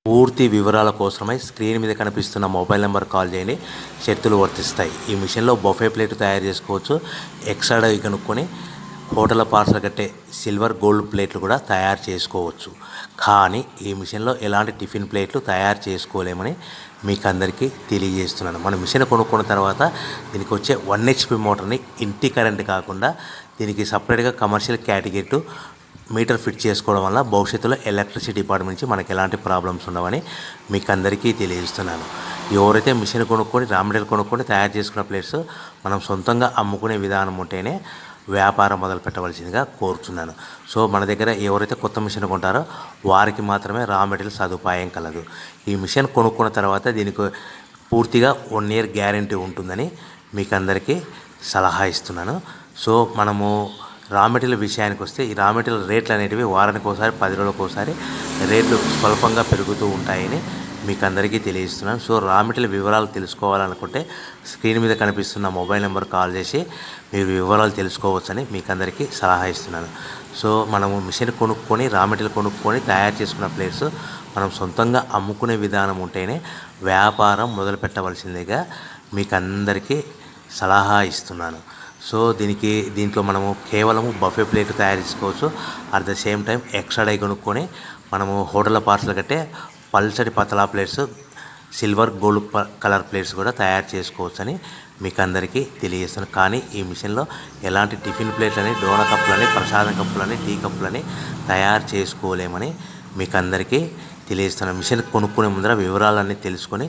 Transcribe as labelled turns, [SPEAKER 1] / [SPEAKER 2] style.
[SPEAKER 1] పూర్తి వివరాల కోసమై స్క్రీన్ మీద కనిపిస్తున్న మొబైల్ నెంబర్ కాల్ చేయండి. షరతులు వర్తిస్తాయి. ఈ మిషన్లో బఫే ప్లేట్ తయారు చేసుకోవచ్చు. ఎక్స్ట్రా డై కనుక్కొని హోటల్ పార్సల్ కట్టే సిల్వర్ గోల్డ్ ప్లేట్లు కూడా తయారు చేసుకోవచ్చు. కానీ ఈ మిషన్లో ఎలాంటి టిఫిన్ ప్లేట్లు తయారు చేసుకోలేమని మీకు అందరికీ తెలియజేస్తున్నాను. మన మిషన్ కొనుక్కున్న తర్వాత దీనికి వచ్చే 1 HP మోటార్ని ఇంటి కరెంట్ కాకుండా దీనికి సపరేట్గా కమర్షియల్ కేటగిరీ మీటర్ ఫిట్ చేసుకోవడం వల్ల భవిష్యత్తులో ఎలక్ట్రిసిటీ డిపార్ట్మెంట్ నుంచి మనకి ఎలాంటి ప్రాబ్లమ్స్ ఉండవని మీకు అందరికీ తెలియజేస్తున్నాను. ఎవరైతే మిషన్ కొనుక్కొని రా మెటీరియల్ కొనుక్కొని తయారు చేసుకున్న ప్లేట్స్ మనం సొంతంగా అమ్ముకునే విధానం ఉంటేనే వ్యాపారం మొదలు పెట్టవలసిందిగా కోరుతున్నాను. సో మన దగ్గర ఎవరైతే కొత్త మిషన్ కొంటారో వారికి మాత్రమే రా మెటీరియల్ సదుపాయం కలదు. ఈ మిషన్ కొనుక్కున్న తర్వాత దీనికి పూర్తిగా 1 year గ్యారంటీ ఉంటుందని మీకు అందరికీ సలహా ఇస్తున్నాను. సో మనము రా మెటీరియల్ విషయానికి వస్తే ఈ రా మెటీరియల్ రేట్లు అనేటివి వారానికి ఒకసారి 10 రోజులకు ఒకసారి రేట్లు స్వల్పంగా పెరుగుతూ ఉంటాయని మీకు అందరికీ తెలియజేస్తున్నాను. సో రా మెటీరియల్ వివరాలు తెలుసుకోవాలనుకుంటే స్క్రీన్ మీద కనిపిస్తున్న మొబైల్ నెంబర్ కాల్ చేసి మీరు వివరాలు తెలుసుకోవచ్చని మీకు అందరికీ సలహా ఇస్తున్నాను. సో మనము మిషన్ కొనుక్కొని రా మెటీరియల్ కొనుక్కొని తయారు చేసుకున్న ప్లేట్స్ మనం సొంతంగా అమ్ముకునే విధానం ఉంటేనే వ్యాపారం మొదలు పెట్టవలసిందిగా మీకు అందరికీ సలహా ఇస్తున్నాను. సో దీంట్లో మనము కేవలము బఫే ప్లేట్ తయారు చేసుకోవచ్చు. At the same time extra die కొనుక్కొని మనము హోటల్ పార్సల్ కట్టే పల్చటి పతలా plates silver gold colour plates కూడా తయారు చేసుకోవచ్చు అని మీకు అందరికీ తెలియజేస్తాను. కానీ ఈ మిషన్లో ఎలాంటి టిఫిన్ ప్లేట్లని, డోనా కప్పులని, ప్రసాదం కప్పులని, టీ కప్పులని తయారు చేసుకోలేమని మీకు అందరికీ తెలియజేస్తాను. మిషన్ కొనుక్కునే ముందర వివరాలన్నీ తెలుసుకొని